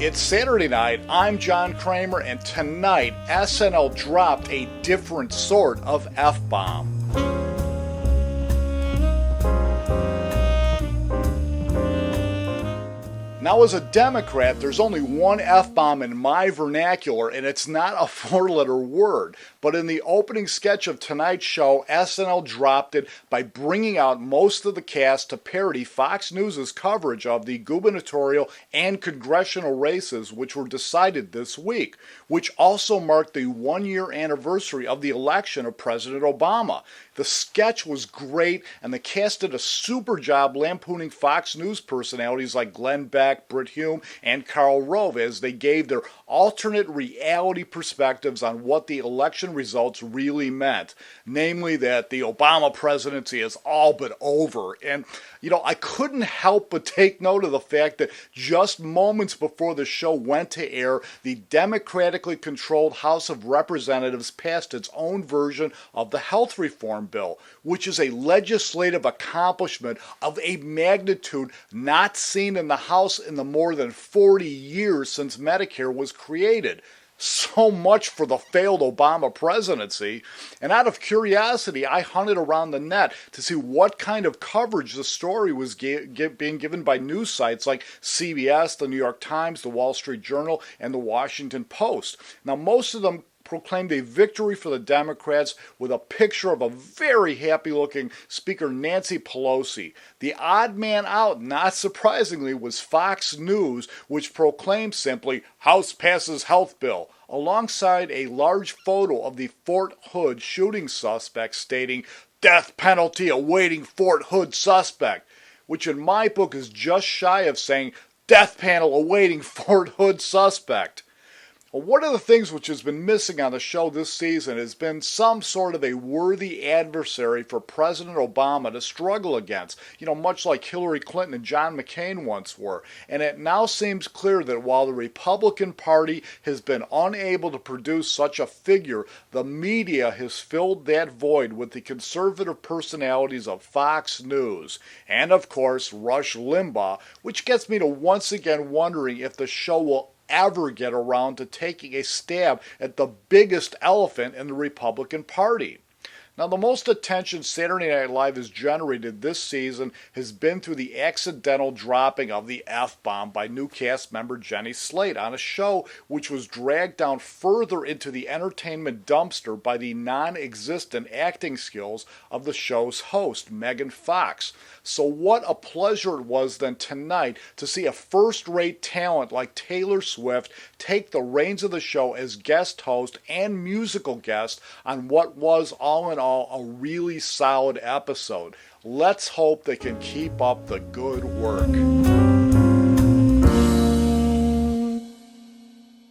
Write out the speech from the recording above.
It's Saturday night, I'm John Kramer, and tonight SNL dropped a different sort of F-bomb. Now, as a Democrat, there's only one F-bomb in my vernacular, and it's not a four-letter word. But in the opening sketch of tonight's show, SNL dropped it by bringing out most of the cast to parody Fox News' coverage of the gubernatorial and congressional races which were decided this week, which also marked the one-year anniversary of the election of President Obama. The sketch was great, and the cast did a super job lampooning Fox News personalities like Glenn Beck, Brit Hume, and Karl Rove as they gave their alternate reality perspectives on what the election results really meant. Namely, that the Obama presidency is all but over. And, I couldn't help but take note of the fact that just moments before the show went to air, the democratically controlled House of Representatives passed its own version of the health reform bill, which is a legislative accomplishment of a magnitude not seen in the House in the more than 40 years since Medicare was created. So much for the failed Obama presidency. And out of curiosity, I hunted around the net to see what kind of coverage the story was being given by news sites like CBS, the New York Times, the Wall Street Journal, and the Washington Post. Now, most of them proclaimed a victory for the Democrats with a picture of a very happy-looking Speaker Nancy Pelosi. The odd man out, not surprisingly, was Fox News, which proclaimed simply, "House passes health bill," alongside a large photo of the Fort Hood shooting suspect stating, "Death penalty awaiting Fort Hood suspect," which in my book is just shy of saying, "Death panel awaiting Fort Hood suspect." Well, one of the things which has been missing on the show this season has been some sort of a worthy adversary for President Obama to struggle against, much like Hillary Clinton and John McCain once were. And it now seems clear that while the Republican Party has been unable to produce such a figure, the media has filled that void with the conservative personalities of Fox News and, of course, Rush Limbaugh, which gets me to once again wondering if the show will ever get around to taking a stab at the biggest elephant in the Republican Party. Now, the most attention Saturday Night Live has generated this season has been through the accidental dropping of the F-bomb by new cast member Jenny Slate on a show which was dragged down further into the entertainment dumpster by the non-existent acting skills of the show's host, Megan Fox. So what a pleasure it was then tonight to see a first-rate talent like Taylor Swift take the reins of the show as guest host and musical guest on what was all in all a really solid episode. Let's hope they can keep up the good work.